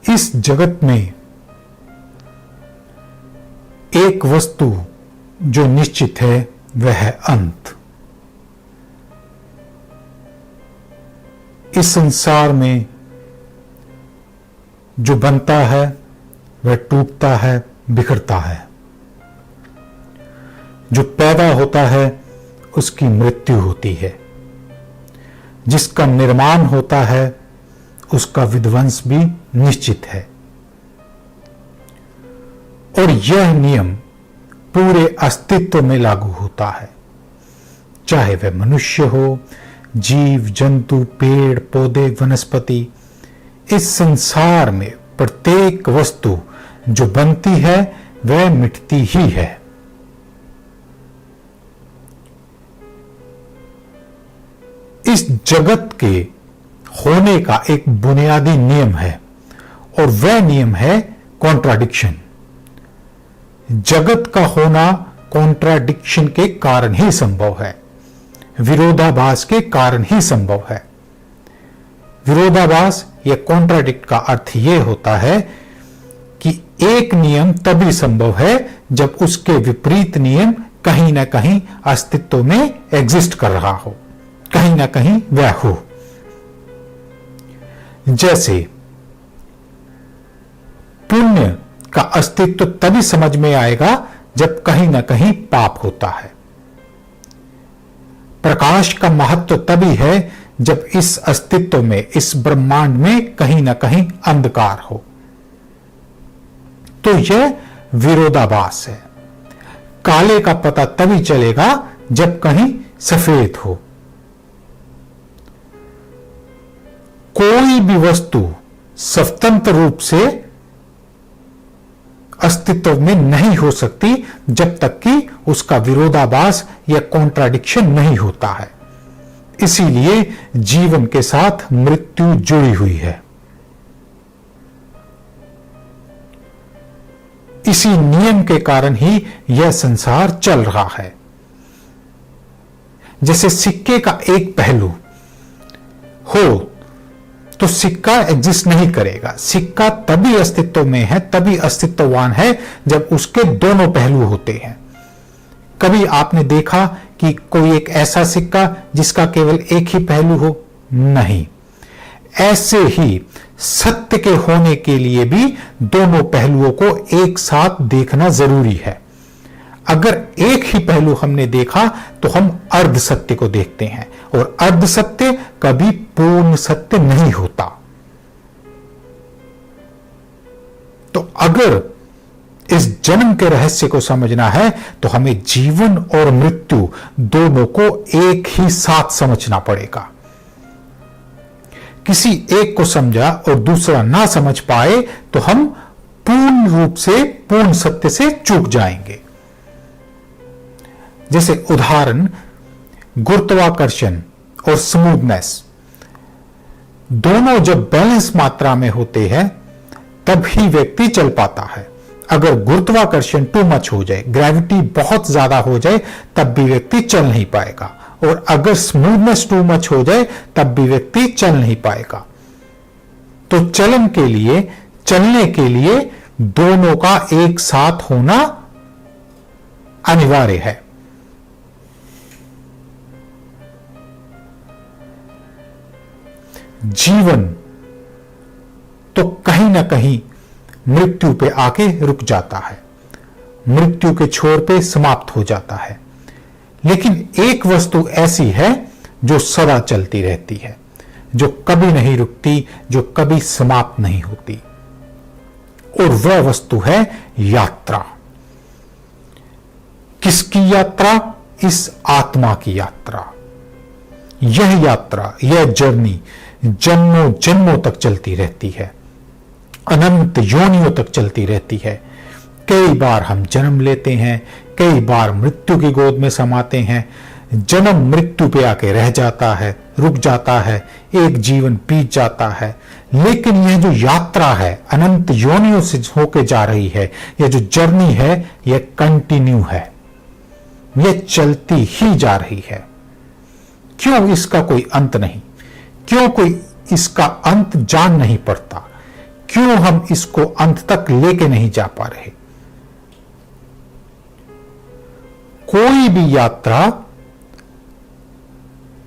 इस जगत में एक वस्तु जो निश्चित है वह है अंत। इस संसार में जो बनता है वह टूटता है, बिखरता है। जो पैदा होता है उसकी मृत्यु होती है। जिसका निर्माण होता है उसका विध्वंस भी निश्चित है। और यह नियम पूरे अस्तित्व में लागू होता है, चाहे वह मनुष्य हो, जीव जंतु, पेड़ पौधे, वनस्पति। इस संसार में प्रत्येक वस्तु जो बनती है वह मिटती ही है। इस जगत के होने का एक बुनियादी नियम है और वह नियम है कॉन्ट्राडिक्शन। जगत का होना कॉन्ट्राडिक्शन के कारण ही संभव है, विरोधाभास के कारण ही संभव है। विरोधाभास या कॉन्ट्राडिक्ट का अर्थ यह होता है कि एक नियम तभी संभव है जब उसके विपरीत नियम कहीं ना कहीं अस्तित्व में एग्जिस्ट कर रहा हो, कहीं ना कहीं वह हो। जैसे पुण्य का अस्तित्व तभी समझ में आएगा जब कहीं ना कहीं पाप होता है। प्रकाश का महत्व तभी है जब इस अस्तित्व में, इस ब्रह्मांड में कहीं ना कहीं अंधकार हो। तो यह विरोधाभास है। काले का पता तभी चलेगा जब कहीं सफेद हो। कोई भी वस्तु स्वतंत्र रूप से अस्तित्व में नहीं हो सकती जब तक कि उसका विरोधाभास या कॉन्ट्राडिक्शन नहीं होता है। इसीलिए जीवन के साथ मृत्यु जुड़ी हुई है। इसी नियम के कारण ही यह संसार चल रहा है। जैसे सिक्के का एक पहलू हो तो सिक्का एग्जिस्ट नहीं करेगा। सिक्का तभी अस्तित्व में है, तभी अस्तित्ववान है जब उसके दोनों पहलू होते हैं। कभी आपने देखा कि कोई एक ऐसा सिक्का जिसका केवल एक ही पहलू हो? नहीं। ऐसे ही सत्य के होने के लिए भी दोनों पहलुओं को एक साथ देखना जरूरी है। अगर एक ही पहलू हमने देखा तो हम अर्ध सत्य को देखते हैं, और अर्ध सत्य कभी पूर्ण सत्य नहीं होता। तो अगर इस जन्म के रहस्य को समझना है तो हमें जीवन और मृत्यु दोनों को एक ही साथ समझना पड़ेगा। किसी एक को समझा और दूसरा ना समझ पाए तो हम पूर्ण रूप से, पूर्ण सत्य से चूक जाएंगे। जैसे उदाहरण, गुरुत्वाकर्षण और स्मूथनेस दोनों जब बैलेंस मात्रा में होते हैं तब ही व्यक्ति चल पाता है। अगर गुरुत्वाकर्षण टू मच हो जाए, ग्रेविटी बहुत ज्यादा हो जाए, तब भी व्यक्ति चल नहीं पाएगा। और अगर स्मूथनेस टू मच हो जाए तब भी व्यक्ति चल नहीं पाएगा। तो चलन के लिए, चलने के लिए दोनों का एक साथ होना अनिवार्य है। जीवन तो कहीं ना कहीं मृत्यु पे आके रुक जाता है, मृत्यु के छोर पे समाप्त हो जाता है। लेकिन एक वस्तु ऐसी है जो सदा चलती रहती है, जो कभी नहीं रुकती, जो कभी समाप्त नहीं होती, और वह वस्तु है यात्रा। किसकी यात्रा? इस आत्मा की यात्रा। यह यात्रा, यह जर्नी जन्मों जन्मों तक चलती रहती है, अनंत योनियों तक चलती रहती है। कई बार हम जन्म लेते हैं, कई बार मृत्यु की गोद में समाते हैं। जन्म मृत्यु पे आके रह जाता है, रुक जाता है, एक जीवन बीत जाता है। लेकिन यह जो यात्रा है, अनंत योनियों से होके जा रही है, यह जो जर्नी है, यह कंटिन्यू है, यह चलती ही जा रही है। क्यों इसका कोई अंत नहीं? क्यों कोई इसका अंत जान नहीं पड़ता? क्यों हम इसको अंत तक लेके नहीं जा पा रहे? कोई भी यात्रा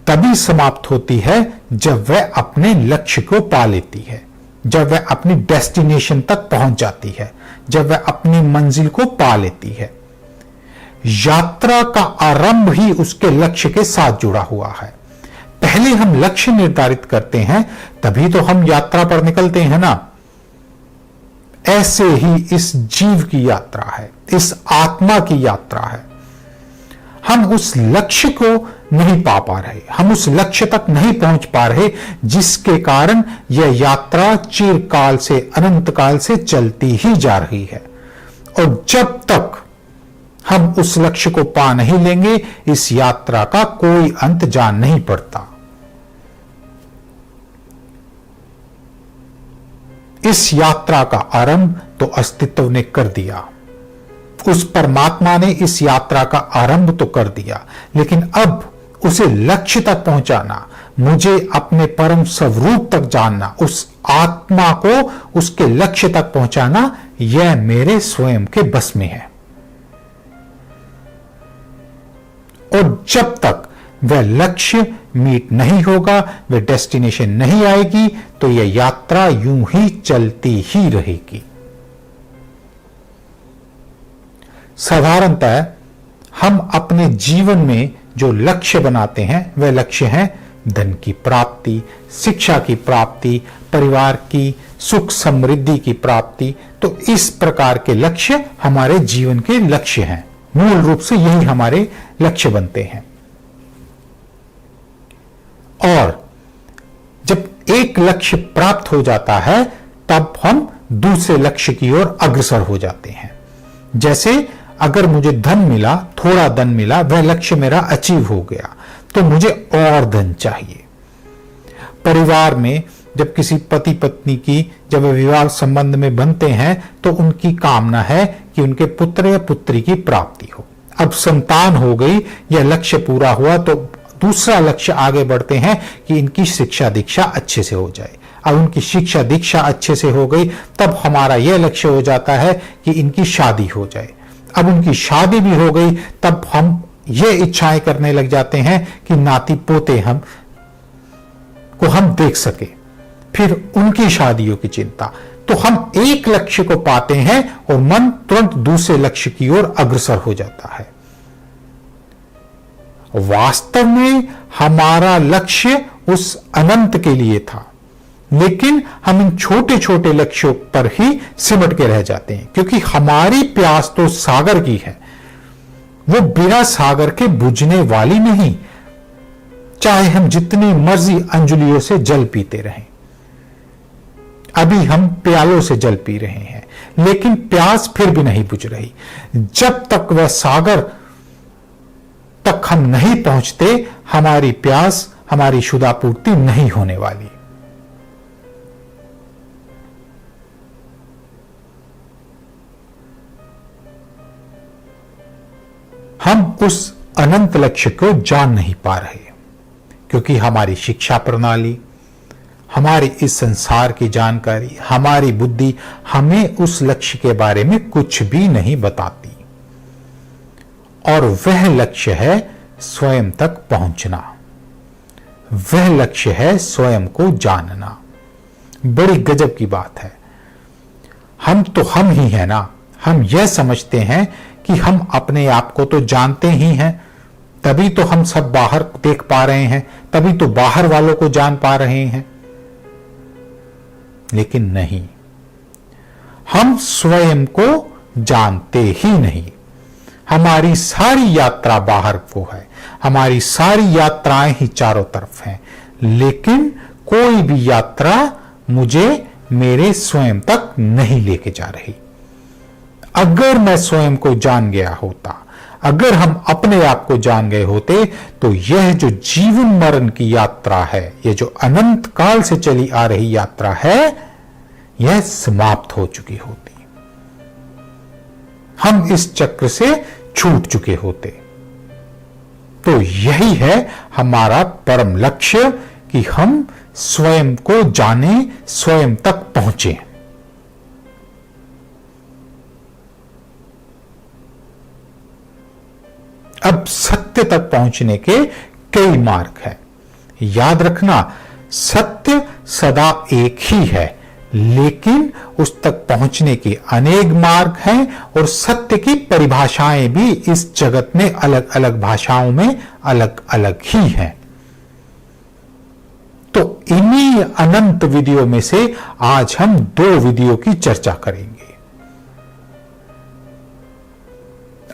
तभी समाप्त होती है जब वह अपने लक्ष्य को पा लेती है, जब वह अपनी डेस्टिनेशन तक पहुंच जाती है, जब वह अपनी मंजिल को पा लेती है। यात्रा का आरंभ ही उसके लक्ष्य के साथ जुड़ा हुआ है। पहले हम लक्ष्य निर्धारित करते हैं, तभी तो हम यात्रा पर निकलते हैं ना। ऐसे ही इस जीव की यात्रा है, इस आत्मा की यात्रा है। हम उस लक्ष्य को नहीं पा रहे, हम उस लक्ष्य तक नहीं पहुंच पा रहे, जिसके कारण यह यात्रा चिरकाल से अनंत काल से चलती ही जा रही है। और जब तक हम उस लक्ष्य को पा नहीं लेंगे, इस यात्रा का कोई अंत जान नहीं पड़ता। इस यात्रा का आरंभ तो अस्तित्व ने कर दिया, उस परमात्मा ने इस यात्रा का आरंभ तो कर दिया, लेकिन अब उसे लक्ष्य तक पहुंचाना, मुझे अपने परम स्वरूप तक जानना, उस आत्मा को उसके लक्ष्य तक पहुंचाना, यह मेरे स्वयं के बस में है। और जब तक वह लक्ष्य मीट नहीं होगा, वह डेस्टिनेशन नहीं आएगी, तो यह यात्रा यूं ही चलती ही रहेगी। साधारणतः हम अपने जीवन में जो लक्ष्य बनाते हैं, वह लक्ष्य है धन की प्राप्ति, शिक्षा की प्राप्ति, परिवार की सुख समृद्धि की प्राप्ति। तो इस प्रकार के लक्ष्य हमारे जीवन के लक्ष्य हैं। मूल रूप से यही हमारे लक्ष्य बनते हैं। और जब एक लक्ष्य प्राप्त हो जाता है, तब हम दूसरे लक्ष्य की ओर अग्रसर हो जाते हैं। जैसे अगर मुझे धन मिला, थोड़ा धन मिला, वह लक्ष्य मेरा अचीव हो गया, तो मुझे और धन चाहिए। परिवार में जब किसी पति पत्नी की जब वे विवाह संबंध में बनते हैं, तो उनकी कामना है कि उनके पुत्र या पुत्री की प्राप्ति हो। अब संतान हो गई, यह लक्ष्य पूरा हुआ, तो दूसरा लक्ष्य आगे बढ़ते हैं कि इनकी शिक्षा दीक्षा अच्छे से हो जाए। अब उनकी शिक्षा दीक्षा अच्छे से हो गई, तब हमारा यह लक्ष्य हो जाता है कि इनकी शादी हो जाए। अब उनकी शादी भी हो गई, तब हम ये इच्छाएं करने लग जाते हैं कि नाती पोते हम देख सके। फिर उनकी शादियों की चिंता। तो हम एक लक्ष्य को पाते हैं और मन तुरंत दूसरे लक्ष्य की ओर अग्रसर हो जाता है। वास्तव में हमारा लक्ष्य उस अनंत के लिए था, लेकिन हम इन छोटे छोटे लक्ष्यों पर ही सिमट के रह जाते हैं, क्योंकि हमारी प्यास तो सागर की है, वो बिना सागर के बुझने वाली नहीं। चाहे हम जितनी मर्जी अंजुलियों से जल पीते रहें, अभी हम प्यालों से जल पी रहे हैं, लेकिन प्यास फिर भी नहीं बुझ रही। जब तक वह सागर तक हम नहीं पहुंचते, हमारी प्यास, हमारी क्षुधापूर्ति नहीं होने वाली। हम उस अनंत लक्ष्य को जान नहीं पा रहे, क्योंकि हमारी शिक्षा प्रणाली, हमारी इस संसार की जानकारी, हमारी बुद्धि हमें उस लक्ष्य के बारे में कुछ भी नहीं बताती। और वह लक्ष्य है स्वयं तक पहुंचना, वह लक्ष्य है स्वयं को जानना। बड़ी गजब की बात है। हम तो हम ही है ना। हम यह समझते हैं कि हम अपने आप को तो जानते ही हैं, तभी तो हम सब बाहर देख पा रहे हैं, तभी तो बाहर वालों को जान पा रहे हैं। लेकिन नहीं, हम स्वयं को जानते ही नहीं। हमारी सारी यात्रा बाहर को है, हमारी सारी यात्राएं ही चारों तरफ हैं, लेकिन कोई भी यात्रा मुझे मेरे स्वयं तक नहीं लेके जा रही। अगर मैं स्वयं को जान गया होता, अगर हम अपने आप को जान गए होते, तो यह जो जीवन मरण की यात्रा है, यह जो अनंत काल से चली आ रही यात्रा है, यह समाप्त हो चुकी होती। हम इस चक्र से छूट चुके होते। तो यही है हमारा परम लक्ष्य कि हम स्वयं को जाने, स्वयं तक पहुंचे। अब सत्य तक पहुंचने के कई मार्ग हैं। याद रखना, सत्य सदा एक ही है, लेकिन उस तक पहुंचने के अनेक मार्ग हैं और सत्य की परिभाषाएं भी इस जगत में अलग अलग भाषाओं में अलग अलग ही हैं। तो इन्हीं अनंत विधियों में से आज हम 2 विधियों की चर्चा करेंगे।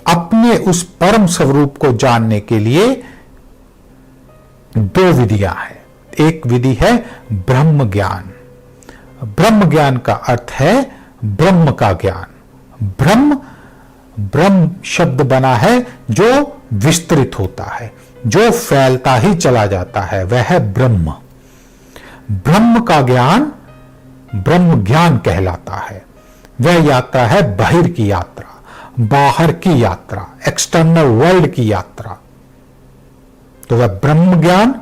अपने उस परम स्वरूप को जानने के लिए 2 विधियां हैं। एक विधि है ब्रह्म ज्ञान। ब्रह्म ज्ञान का अर्थ है ब्रह्म का ज्ञान। ब्रह्म शब्द बना है जो विस्तृत होता है, जो फैलता ही चला जाता है, वह है ब्रह्म। ब्रह्म का ज्ञान ब्रह्म ज्ञान कहलाता है। वह यात्रा है बाहर की यात्रा, बाहर की यात्रा, एक्सटर्नल वर्ल्ड की यात्रा। तो वह ब्रह्म ज्ञान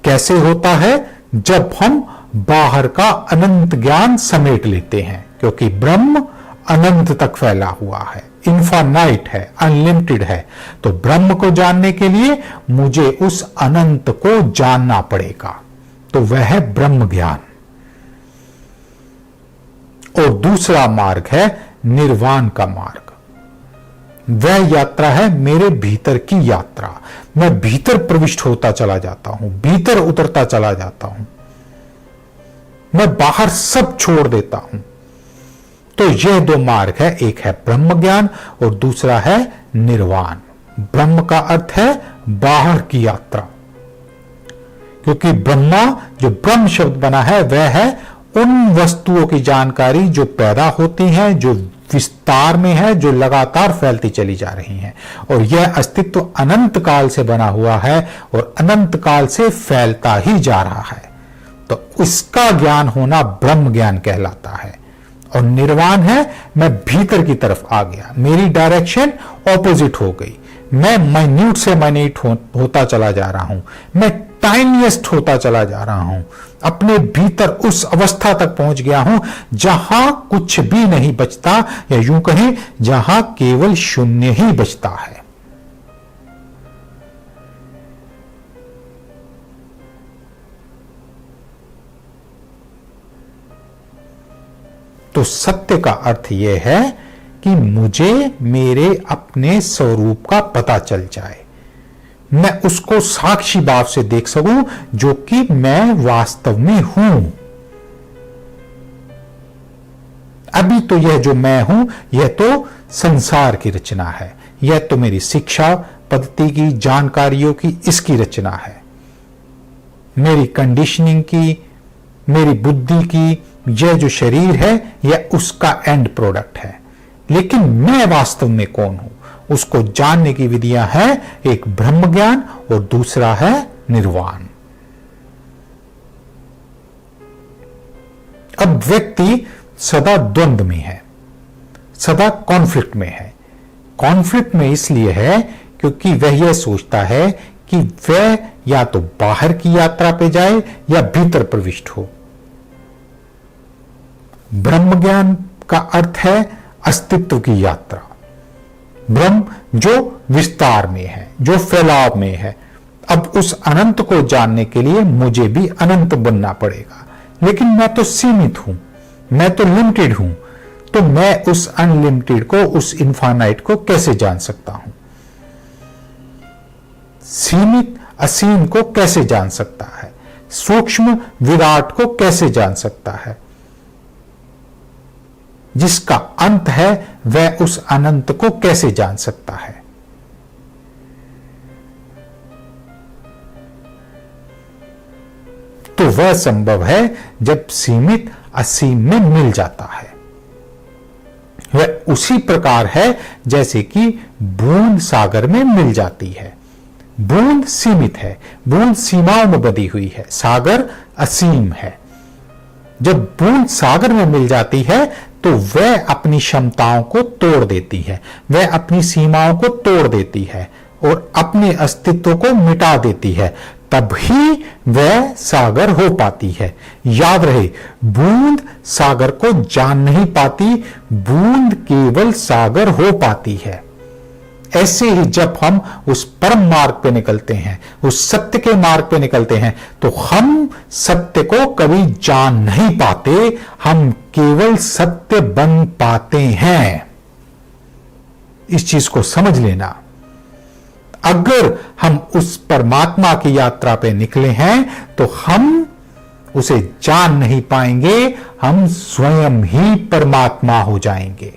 कैसे होता है? जब हम बाहर का अनंत ज्ञान समेट लेते हैं, क्योंकि ब्रह्म अनंत तक फैला हुआ है, इनफाइनाइट है, अनलिमिटेड है। तो ब्रह्म को जानने के लिए मुझे उस अनंत को जानना पड़ेगा, तो वह है ब्रह्म ज्ञान। और दूसरा मार्ग है निर्वाण का मार्ग। वह यात्रा है मेरे भीतर की यात्रा। मैं भीतर प्रविष्ट होता चला जाता हूं, भीतर उतरता चला जाता हूं, मैं बाहर सब छोड़ देता हूं। तो यह 2 मार्ग है, एक है ब्रह्म ज्ञान और दूसरा है निर्वाण। ब्रह्म का अर्थ है बाहर की यात्रा, क्योंकि ब्रह्मा, जो ब्रह्म शब्द बना है, वह है उन वस्तुओं की जानकारी जो पैदा होती हैं, जो विस्तार में है, जो लगातार फैलती चली जा रही हैं। और यह अस्तित्व अनंत काल से बना हुआ है और अनंत काल से फैलता ही जा रहा है। तो इसका ज्ञान होना ब्रह्म ज्ञान कहलाता है। और निर्वाण है मैं भीतर की तरफ आ गया, मेरी डायरेक्शन ऑपोजिट हो गई, मैं माइन्यूट से माइन्यूट होता चला जा रहा हूं, मैं टाइनिएस्ट होता चला जा रहा हूं, अपने भीतर उस अवस्था तक पहुंच गया हूं जहां कुछ भी नहीं बचता, या यूं कहें जहां केवल शून्य ही बचता है। तो सत्य का अर्थ यह है कि मुझे मेरे अपने स्वरूप का पता चल जाए, मैं उसको साक्षी भाव से देख सकूं जो कि मैं वास्तव में हूं। अभी तो यह जो मैं हूं, यह तो संसार की रचना है, यह तो मेरी शिक्षा पद्धति की, जानकारियों की, इसकी रचना है, मेरी कंडीशनिंग की, मेरी बुद्धि की। यह जो शरीर है, यह उसका एंड प्रोडक्ट है। लेकिन मैं वास्तव में कौन हूं, उसको जानने की विधियां हैं, एक ब्रह्म ज्ञान और दूसरा है निर्वाण। अब व्यक्ति सदा द्वंद्व में है, सदा कॉन्फ्लिक्ट में है। कॉन्फ्लिक्ट में इसलिए है क्योंकि वह यह सोचता है कि वह या तो बाहर की यात्रा पे जाए या भीतर प्रविष्ट हो। ब्रह्म ज्ञान का अर्थ है अस्तित्व की यात्रा। ब्रह्म जो विस्तार में है, जो फैलाव में है। अब उस अनंत को जानने के लिए मुझे भी अनंत बनना पड़ेगा, लेकिन मैं तो सीमित हूं, मैं तो लिमिटेड हूं। तो मैं उस अनलिमिटेड को, उस इनफाइनाइट को कैसे जान सकता हूं? सीमित असीम को कैसे जान सकता है? सूक्ष्म विराट को कैसे जान सकता है? जिसका अंत है वह उस अनंत को कैसे जान सकता है? तो वह संभव है जब सीमित असीम में मिल जाता है। वह उसी प्रकार है जैसे कि बूंद सागर में मिल जाती है। बूंद सीमित है, बूंद सीमाओं में बंधी हुई है, सागर असीम है। जब बूंद सागर में मिल जाती है तो वह अपनी क्षमताओं को तोड़ देती है, वह अपनी सीमाओं को तोड़ देती है और अपने अस्तित्व को मिटा देती है। तभी वह सागर हो पाती है। याद रहे, बूंद सागर को जान नहीं पाती, बूंद केवल सागर हो पाती है। ऐसे ही जब हम उस परम मार्ग पे निकलते हैं, उस सत्य के मार्ग पे निकलते हैं, तो हम सत्य को कभी जान नहीं पाते, हम केवल सत्य बन पाते हैं। इस चीज को समझ लेना। अगर हम उस परमात्मा की यात्रा पे निकले हैं तो हम उसे जान नहीं पाएंगे, हम स्वयं ही परमात्मा हो जाएंगे।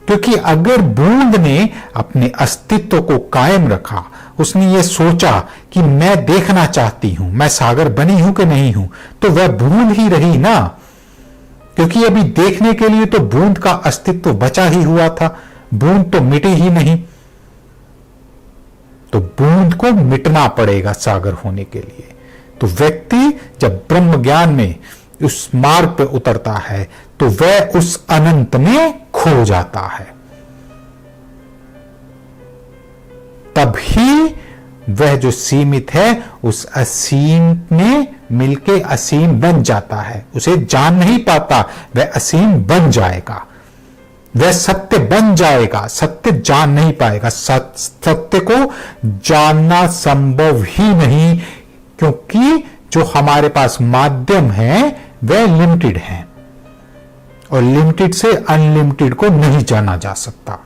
क्योंकि अगर बूंद ने अपने अस्तित्व को कायम रखा, उसने ये सोचा कि मैं देखना चाहती हूं मैं सागर बनी हूं कि नहीं हूं, तो वह बूंद ही रही ना, क्योंकि अभी देखने के लिए तो बूंद का अस्तित्व बचा ही हुआ था, बूंद तो मिटी ही नहीं। तो बूंद को मिटना पड़ेगा सागर होने के लिए। तो व्यक्ति जब ब्रह्म ज्ञान में उस मार्ग पे उतरता है तो वह उस अनंत में खो जाता है, तभी वह जो सीमित है उस असीम में मिलके असीम बन जाता है। उसे जान नहीं पाता, वह असीम बन जाएगा, वह सत्य बन जाएगा, सत्य जान नहीं पाएगा। सत्य को जानना संभव ही नहीं, क्योंकि जो हमारे पास माध्यम है वह लिमिटेड है, और लिमिटेड से अनलिमिटेड को नहीं जाना जा सकता।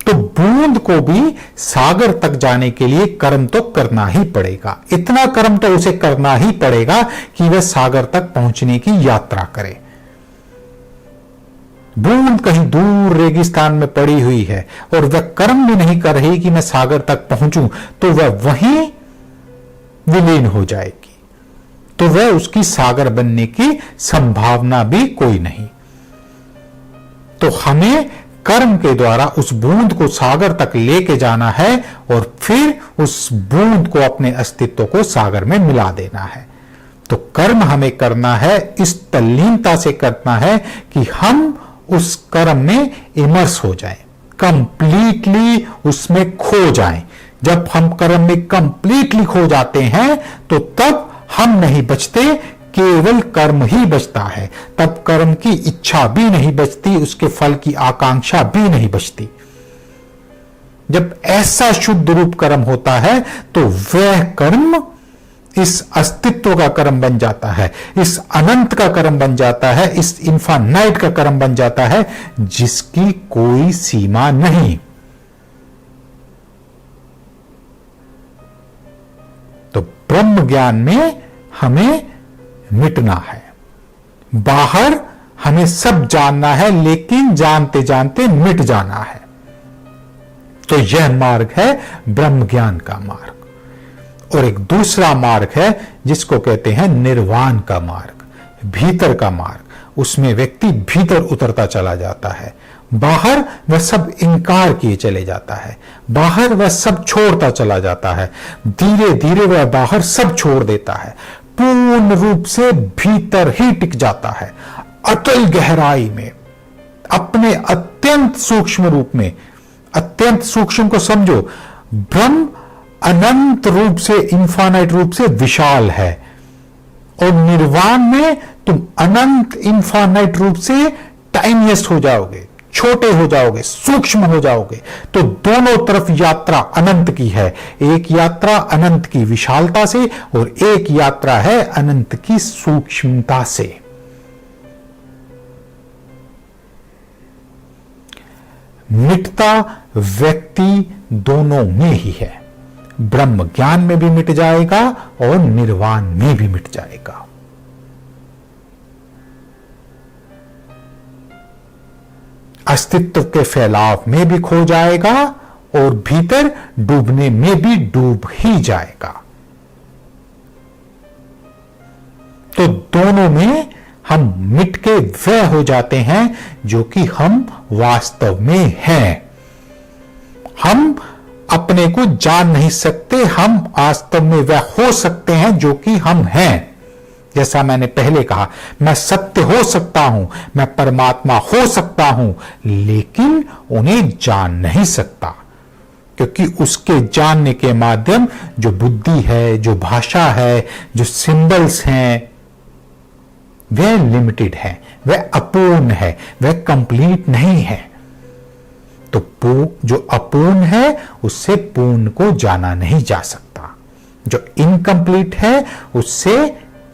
तो बूंद को भी सागर तक जाने के लिए कर्म तो करना ही पड़ेगा। इतना कर्म तो उसे करना ही पड़ेगा कि वह सागर तक पहुंचने की यात्रा करे। बूंद कहीं दूर रेगिस्तान में पड़ी हुई है और वह कर्म भी नहीं कर रही कि मैं सागर तक पहुंचूं, तो वह वहीं विलीन हो जाएगी, तो वह उसकी सागर बनने की संभावना भी कोई नहीं। तो हमें कर्म के द्वारा उस बूंद को सागर तक लेके जाना है और फिर उस बूंद को, अपने अस्तित्व को सागर में मिला देना है। तो कर्म हमें करना है, इस तल्लीनता से करना है कि हम उस कर्म में इमर्स हो जाएं, कंप्लीटली उसमें खो जाएं। जब हम कर्म में कंप्लीटली खो जाते हैं तो तब हम नहीं बचते, केवल कर्म ही बचता है। तब कर्म की इच्छा भी नहीं बचती, उसके फल की आकांक्षा भी नहीं बचती। जब ऐसा शुद्ध रूप कर्म होता है तो वह कर्म इस अस्तित्व का कर्म बन जाता है, इस अनंत का कर्म बन जाता है, इस इन्फानाइट का कर्म बन जाता है, जिसकी कोई सीमा नहीं। तो ब्रह्म ज्ञान में हमें मिटना है। बाहर हमें सब जानना है, लेकिन जानते जानते मिट जाना है। तो यह मार्ग है ब्रह्म ज्ञान का मार्ग। और एक दूसरा मार्ग है जिसको कहते हैं निर्वाण का मार्ग, भीतर का मार्ग। उसमें व्यक्ति भीतर उतरता चला जाता है, बाहर वह सब इंकार किए चले जाता है, बाहर वह सब छोड़ता चला जाता है। धीरे धीरे वह बाहर सब छोड़ देता है, पूर्ण रूप से भीतर ही टिक जाता है, अतल गहराई में, अपने अत्यंत सूक्ष्म रूप में। अत्यंत सूक्ष्म को समझो, ब्रह्म अनंत रूप से, इन्फानाइट रूप से विशाल है, और निर्वाण में तुम अनंत इन्फानाइट रूप से टाइनिएस्ट हो जाओगे, छोटे हो जाओगे, सूक्ष्म हो जाओगे। तो दोनों तरफ यात्रा अनंत की है। एक यात्रा अनंत की विशालता से और एक यात्रा है अनंत की सूक्ष्मता से। मिटता व्यक्ति दोनों में ही है, ब्रह्म ज्ञान में भी मिट जाएगा और निर्वाण में भी मिट जाएगा। अस्तित्व के फैलाव में भी खो जाएगा और भीतर डूबने में भी डूब ही जाएगा। तो दोनों में हम मिट के वह हो जाते हैं जो कि हम वास्तव में हैं। हम अपने को जान नहीं सकते, हम वास्तव में वह हो सकते हैं जो कि हम हैं। जैसा मैंने पहले कहा, मैं सत्य हो सकता हूं, मैं परमात्मा हो सकता हूं, लेकिन उन्हें जान नहीं सकता, क्योंकि उसके जानने के माध्यम जो बुद्धि है, जो भाषा है, जो सिंबल्स हैं, वह लिमिटेड है, वह अपूर्ण है, वह कंप्लीट नहीं है। तो जो अपूर्ण है उससे पूर्ण को जाना नहीं जा सकता, जो इनकम्प्लीट है उससे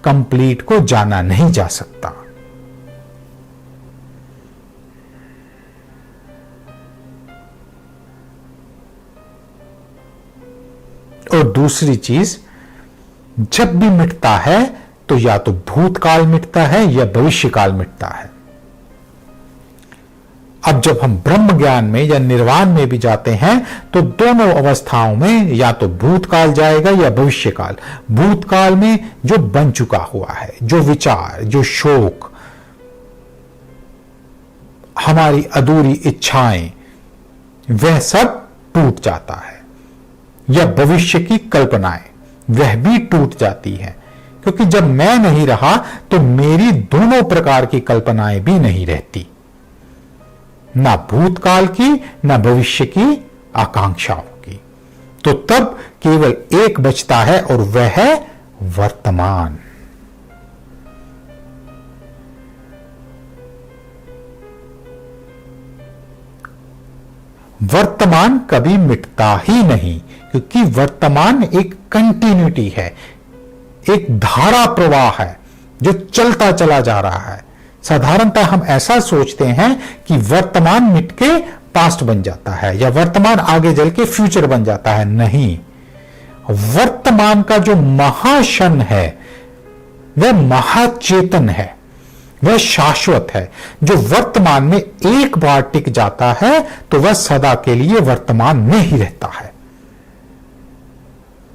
कंप्लीट को जाना नहीं जा सकता। और दूसरी चीज, जब भी मिटता है तो या तो भूतकाल मिटता है या भविष्यकाल मिटता है। अब जब हम ब्रह्म ज्ञान में या निर्वाण में भी जाते हैं तो दोनों अवस्थाओं में या तो भूतकाल जाएगा या भविष्यकाल। भूतकाल में जो बन चुका हुआ है, जो विचार, जो शोक, हमारी अधूरी इच्छाएं, वह सब टूट जाता है। या भविष्य की कल्पनाएं, वह भी टूट जाती है, क्योंकि जब मैं नहीं रहा तो मेरी दोनों प्रकार की कल्पनाएं भी नहीं रहती, ना भूतकाल की ना भविष्य की आकांक्षाओं की। तो तब केवल एक बचता है और वह है वर्तमान। वर्तमान कभी मिटता ही नहीं, क्योंकि वर्तमान एक कंटिन्यूटी है, एक धारा प्रवाह है जो चलता चला जा रहा है। साधारणतः हम ऐसा सोचते हैं कि वर्तमान मिट के पास्ट बन जाता है या वर्तमान आगे चल के फ्यूचर बन जाता है। नहीं, वर्तमान का जो महाशन है वह महाचेतन है, वह शाश्वत है। जो वर्तमान में एक बार टिक जाता है तो वह सदा के लिए वर्तमान में ही रहता है।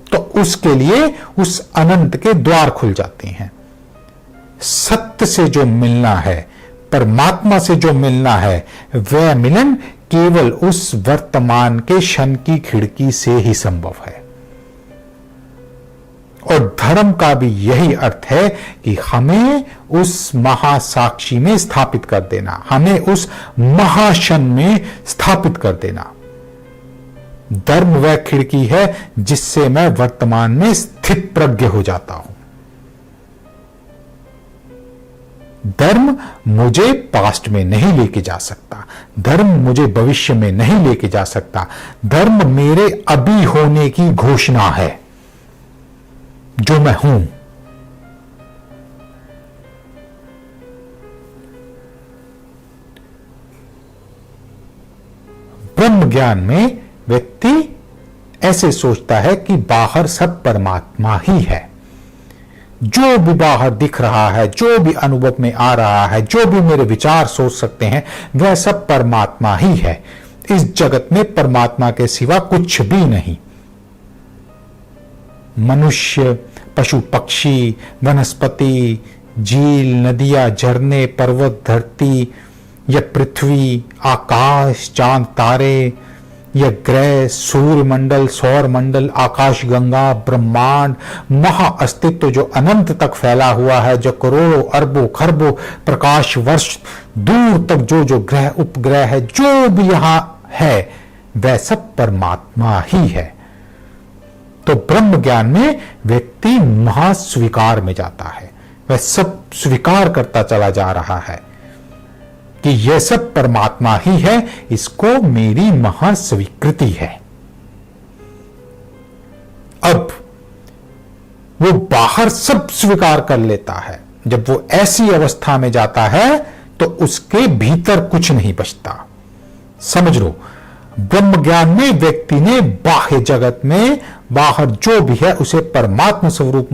तो उसके लिए उस अनंत के द्वार खुल जाते हैं। सत्य से जो मिलना है, परमात्मा से जो मिलना है, वह मिलन केवल उस वर्तमान के क्षण की खिड़की से ही संभव है। और धर्म का भी यही अर्थ है कि हमें उस महासाक्षी में स्थापित कर देना, हमें उस महाक्षण में स्थापित कर देना। धर्म वह खिड़की है जिससे मैं वर्तमान में स्थित प्रज्ञ हो जाता हूं। धर्म मुझे पास्ट में नहीं लेके जा सकता, धर्म मुझे भविष्य में नहीं लेके जा सकता। धर्म मेरे अभी होने की घोषणा है, जो मैं हूं। ब्रह्म ज्ञान में व्यक्ति ऐसे सोचता है कि बाहर सब परमात्मा ही है। जो भी बाहर दिख रहा है, जो भी अनुभव में आ रहा है, जो भी मेरे विचार सोच सकते हैं, वह सब परमात्मा ही है। इस जगत में परमात्मा के सिवा कुछ भी नहीं। मनुष्य, पशु पक्षी, वनस्पति, झील, नदियां, झरने, पर्वत, धरती या पृथ्वी, आकाश, चांद, तारे या ग्रह, सूर्यमंडल, सौर मंडल, आकाश गंगा, ब्रह्मांड, महा अस्तित्व जो अनंत तक फैला हुआ है, जो करोड़ों अरबों खरबों प्रकाश वर्ष दूर तक जो जो ग्रह उपग्रह है, जो भी यहां है, वह सब परमात्मा ही है। तो ब्रह्म ज्ञान में व्यक्ति महास्वीकार में जाता है, वह सब स्वीकार करता चला जा रहा है कि यह सब परमात्मा ही है, इसको मेरी महास्वीकृति है। अब वो बाहर सब स्वीकार कर लेता है। जब वो ऐसी अवस्था में जाता है तो उसके भीतर कुछ नहीं बचता। समझ लो, ब्रह्म ज्ञान में व्यक्ति ने बाह्य जगत में बाहर जो भी है उसे परमात्मा स्वरूप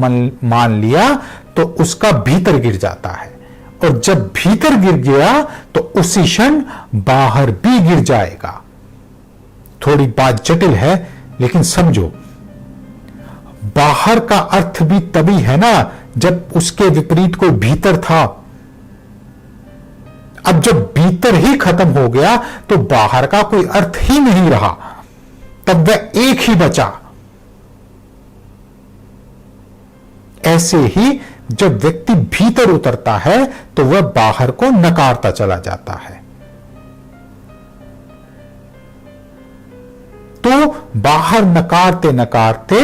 मान लिया तो उसका भीतर गिर जाता है, और जब भीतर गिर गया तो उसी क्षण बाहर भी गिर जाएगा। थोड़ी बात जटिल है, लेकिन समझो, बाहर का अर्थ भी तभी है ना जब उसके विपरीत कोई भीतर था। अब जब भीतर ही खत्म हो गया तो बाहर का कोई अर्थ ही नहीं रहा, तब वह एक ही बचा। ऐसे ही जब व्यक्ति भीतर उतरता है तो वह बाहर को नकारता चला जाता है। तो बाहर नकारते नकारते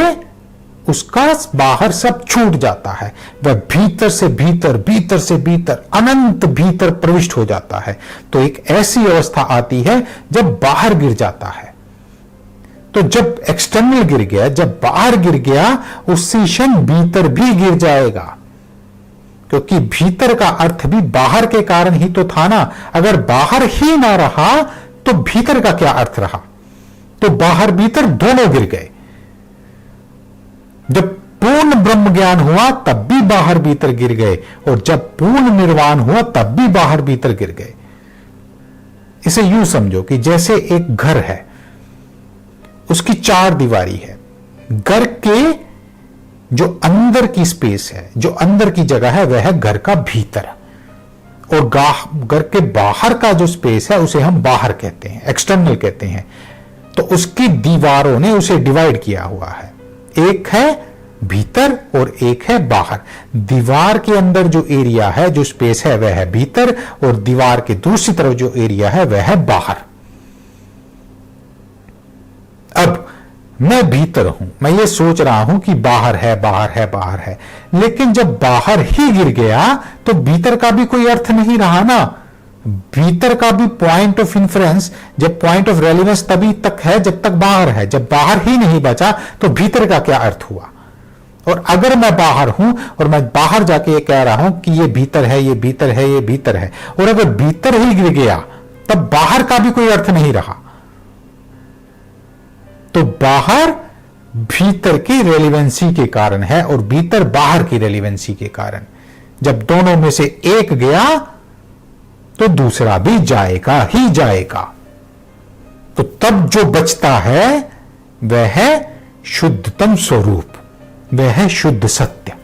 उसका बाहर सब छूट जाता है, वह भीतर से भीतर, भीतर से भीतर, अनंत भीतर प्रविष्ट हो जाता है। तो एक ऐसी अवस्था आती है जब बाहर गिर जाता है। तो जब एक्सटर्नल गिर गया, जब बाहर गिर गया, उसी क्षण भीतर भी गिर जाएगा, क्योंकि भीतर का अर्थ भी बाहर के कारण ही तो था ना। अगर बाहर ही ना रहा तो भीतर का क्या अर्थ रहा? तो बाहर भीतर दोनों गिर गए। जब पूर्ण ब्रह्म ज्ञान हुआ तब भी बाहर भीतर गिर गए, और जब पूर्ण निर्वाण हुआ तब भी बाहर भीतर गिर गए। इसे यूं समझो कि जैसे एक घर है, उसकी 4 दीवारी है। घर के जो अंदर की स्पेस है, जो अंदर की जगह है, वह है घर का भीतर, और घर के बाहर का जो स्पेस है उसे हम बाहर कहते हैं, एक्सटर्नल कहते हैं। तो उसकी दीवारों ने उसे डिवाइड किया हुआ है, एक है भीतर और एक है बाहर। दीवार के अंदर जो एरिया है, जो स्पेस है, वह है भीतर, और दीवार के दूसरी तरफ जो एरिया है वह है बाहर। अब मैं भीतर हूं, मैं ये सोच रहा हूं कि बाहर है, बाहर है, बाहर है, लेकिन जब बाहर ही गिर गया तो भीतर का भी कोई अर्थ नहीं रहा ना। भीतर का भी पॉइंट ऑफ इंफरेंस, जब पॉइंट ऑफ रेलिवेंस तभी तक है जब तक बाहर है। जब बाहर ही नहीं बचा तो भीतर का क्या अर्थ हुआ? और अगर मैं बाहर हूं और मैं बाहर जाके ये कह रहा हूं कि ये भीतर है, ये भीतर है, ये भीतर है, और अगर भीतर ही गिर गया तब बाहर का भी कोई अर्थ नहीं रहा। तो बाहर भीतर की रेलिवेंसी के कारण है और भीतर बाहर की रेलिवेंसी के कारण। जब दोनों में से एक गया तो दूसरा भी जाएगा ही जाएगा। तो तब जो बचता है वह है शुद्धतम स्वरूप, वह है शुद्ध सत्य।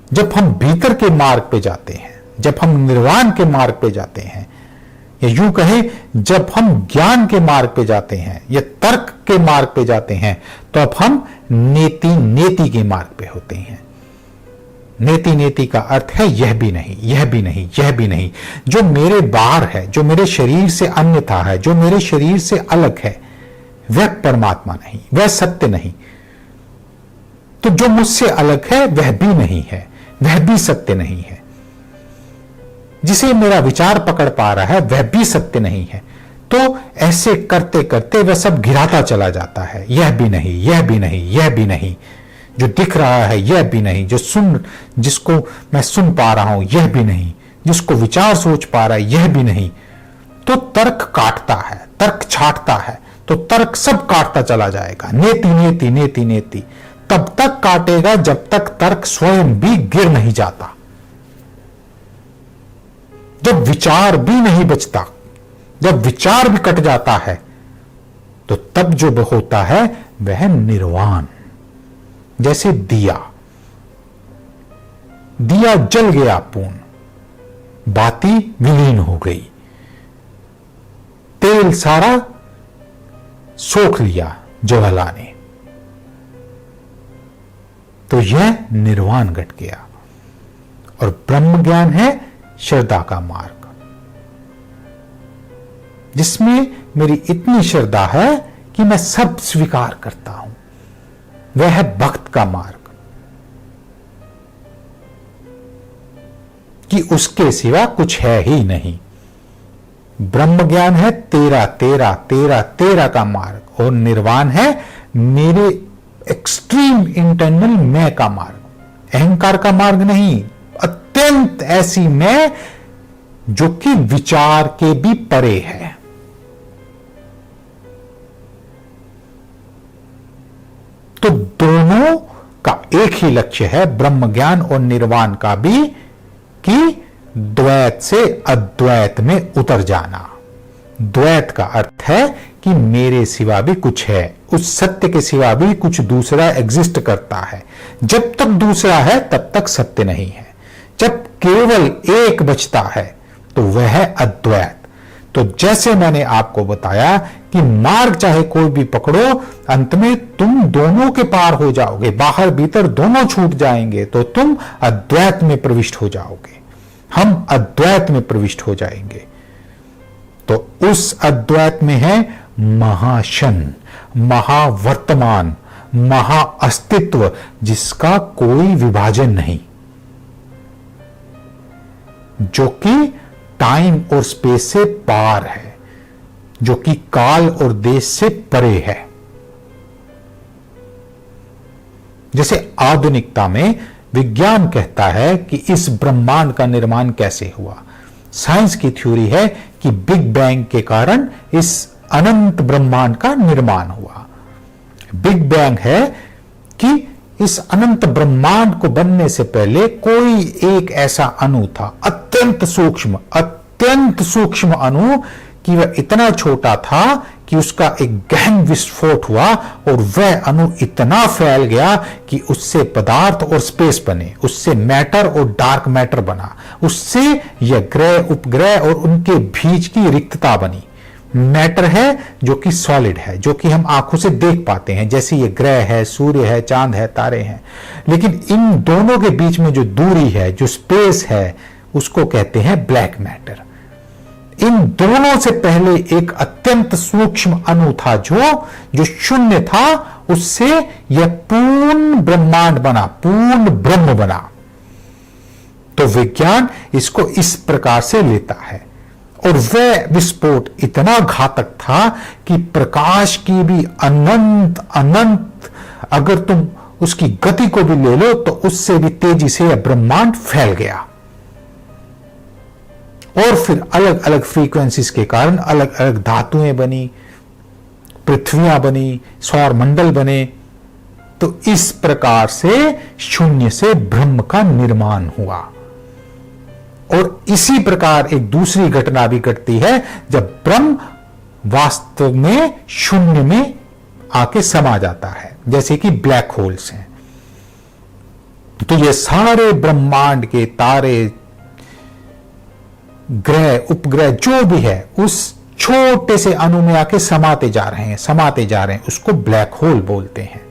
जब हम भीतर के मार्ग पे जाते हैं, जब हम निर्वाण के मार्ग पे जाते हैं, या यूं कहें जब हम ज्ञान के मार्ग पे जाते हैं या तर्क के मार्ग पे जाते हैं, तो अब हम नेति नेति के मार्ग पे होते हैं। नेति नेति का अर्थ है यह भी नहीं, यह भी नहीं, यह भी नहीं। जो मेरे बाहर है, जो मेरे शरीर से अन्यथा है, जो मेरे शरीर से अलग है, वह परमात्मा नहीं, वह सत्य नहीं। तो जो मुझसे अलग है वह भी नहीं है, वह भी सत्य नहीं है। जिसे मेरा विचार पकड़ पा रहा है वह भी सत्य नहीं है। तो ऐसे करते करते वह सब गिराता चला जाता है। यह भी नहीं, यह भी नहीं, यह भी नहीं। जो दिख रहा है यह भी नहीं, जिसको मैं सुन पा रहा हूं यह भी नहीं, जिसको विचार सोच पा रहा है यह भी नहीं। तो तर्क काटता है, तर्क छाटता है, तो तर्क सब काटता चला जाएगा। नेति नेति नेति नेति तब तक काटेगा जब तक तर्क स्वयं भी गिर नहीं जाता। जब विचार भी नहीं बचता, जब विचार भी कट जाता है, तो तब जो होता है वह निर्वाण। जैसे दिया, दिया जल गया पूर्ण, बाती विलीन हो गई, तेल सारा सोख लिया ज्वाला ने, तो यह निर्वाण घट गया। और ब्रह्म ज्ञान है श्रद्धा का मार्ग, जिसमें मेरी इतनी श्रद्धा है कि मैं सब स्वीकार करता हूं। वह है भक्त का मार्ग, कि उसके सिवा कुछ है ही नहीं। ब्रह्म ज्ञान है तेरा तेरा तेरा तेरा का मार्ग, और निर्वाण है मेरे एक्सट्रीम इंटरनल मैं का मार्ग। अहंकार का मार्ग नहीं, अत्यंत ऐसी मैं जो कि विचार के भी परे है। तो दोनों का एक ही लक्ष्य है, ब्रह्म ज्ञान और निर्वाण का भी, कि द्वैत से अद्वैत में उतर जाना। द्वैत का अर्थ है कि मेरे सिवा भी कुछ है, उस सत्य के सिवा भी कुछ दूसरा एग्जिस्ट करता है। जब तक दूसरा है तब तक सत्य नहीं है। जब केवल एक बचता है तो वह है अद्वैत। तो जैसे मैंने आपको बताया कि मार्ग चाहे कोई भी पकड़ो, अंत में तुम दोनों के पार हो जाओगे, बाहर भीतर दोनों छूट जाएंगे, तो तुम अद्वैत में प्रविष्ट हो जाओगे। हम अद्वैत में प्रविष्ट हो जाएंगे। तो उस अद्वैत में है महाशन, महावर्तमान, महाअस्तित्व जिसका कोई विभाजन नहीं, जो कि टाइम और स्पेस से पार है, जो कि काल और देश से परे है। जैसे आधुनिकता में विज्ञान कहता है कि इस ब्रह्मांड का निर्माण कैसे हुआ। साइंस की थ्योरी है कि बिग बैंग के कारण इस अनंत ब्रह्मांड का निर्माण हुआ। बिग बैंग है कि इस अनंत ब्रह्मांड को बनने से पहले कोई एक ऐसा अणु था, अत्यंत सूक्ष्म अणु, कि वह इतना छोटा था कि उसका एक गहन विस्फोट हुआ और वह अणु इतना फैल गया कि उससे पदार्थ और स्पेस बने, उससे मैटर और डार्क मैटर बना, उससे यह ग्रह, उपग्रह और उनके बीच की रिक्तता बनी। मैटर है जो कि सॉलिड है, जो कि हम आंखों से देख पाते हैं, जैसे ये ग्रह है, सूर्य है, चांद है, तारे हैं। लेकिन इन दोनों के बीच में जो दूरी है, जो स्पेस है, उसको कहते हैं ब्लैक मैटर। इन दोनों से पहले एक अत्यंत सूक्ष्म अणु था जो शून्य था, उससे यह पूर्ण ब्रह्मांड बना, पूर्ण ब्रह्म बना। तो विज्ञान इसको इस प्रकार से लेता है। और वह विस्फोट इतना घातक था कि प्रकाश की भी अनंत अगर तुम उसकी गति को भी ले लो तो उससे भी तेजी से यह ब्रह्मांड फैल गया। और फिर अलग अलग फ्रीक्वेंसीज के कारण अलग अलग धातुएं बनी, पृथ्वियां बनी, सौर मंडल बने। तो इस प्रकार से शून्य से ब्रह्म का निर्माण हुआ। और इसी प्रकार एक दूसरी घटना भी घटती है जब ब्रह्म वास्तव में शून्य में आके समा जाता है, जैसे कि ब्लैक होल्स हैं। तो ये सारे ब्रह्मांड के तारे, ग्रह, उपग्रह जो भी है, उस छोटे से अणु में आके समाते जा रहे हैं, उसको ब्लैक होल बोलते हैं।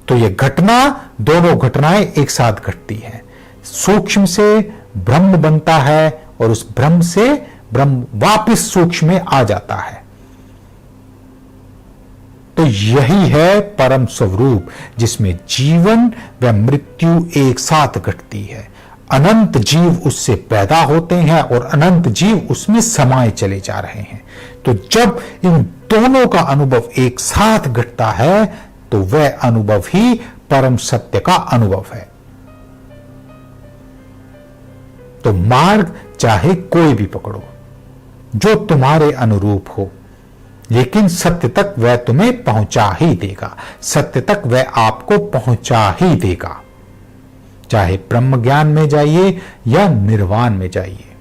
तो ये घटना, दोनों घटनाएं एक साथ घटती है। सूक्ष्म से ब्रह्म बनता है और उस ब्रह्म से ब्रह्म वापस सूक्ष्म में आ जाता है। तो यही है परम स्वरूप, जिसमें जीवन व मृत्यु एक साथ घटती है। अनंत जीव उससे पैदा होते हैं और अनंत जीव उसमें समाये चले जा रहे हैं। तो जब इन दोनों का अनुभव एक साथ घटता है तो वह अनुभव ही परम सत्य का अनुभव है। तो मार्ग चाहे कोई भी पकड़ो जो तुम्हारे अनुरूप हो, लेकिन सत्य तक वह तुम्हें पहुंचा ही देगा, सत्य तक वह आपको पहुंचा ही देगा। चाहे ब्रह्म ज्ञान में जाइए या निर्वाण में जाइए।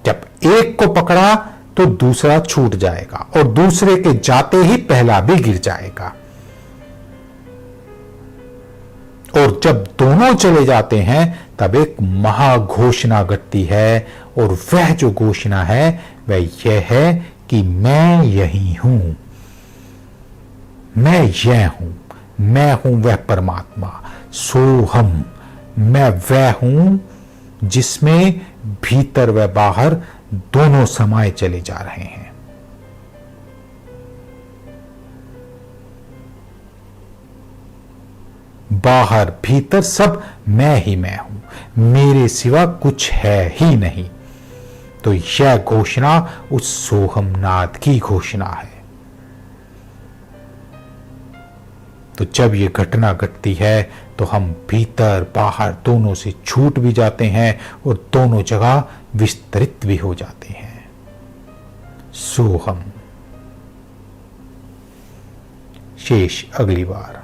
जब एक को पकड़ा तो दूसरा छूट जाएगा और दूसरे के जाते ही पहला भी गिर जाएगा। और जब दोनों चले जाते हैं तब एक महाघोषणा घटती है, और वह जो घोषणा है वह यह है कि मैं यही हूं, मैं यह हूं, मैं हूं वह परमात्मा, सोहम, मैं वह हूं जिसमें भीतर व बाहर दोनों समाये चले जा रहे हैं। बाहर भीतर सब मैं ही मैं हूं, मेरे सिवा कुछ है ही नहीं। तो यह घोषणा उस सोहमनाद की घोषणा है। तो जब यह घटना घटती है तो हम भीतर बाहर दोनों से छूट भी जाते हैं और दोनों जगह विस्तृत भी हो जाते हैं। सोहम। शेष अगली बार।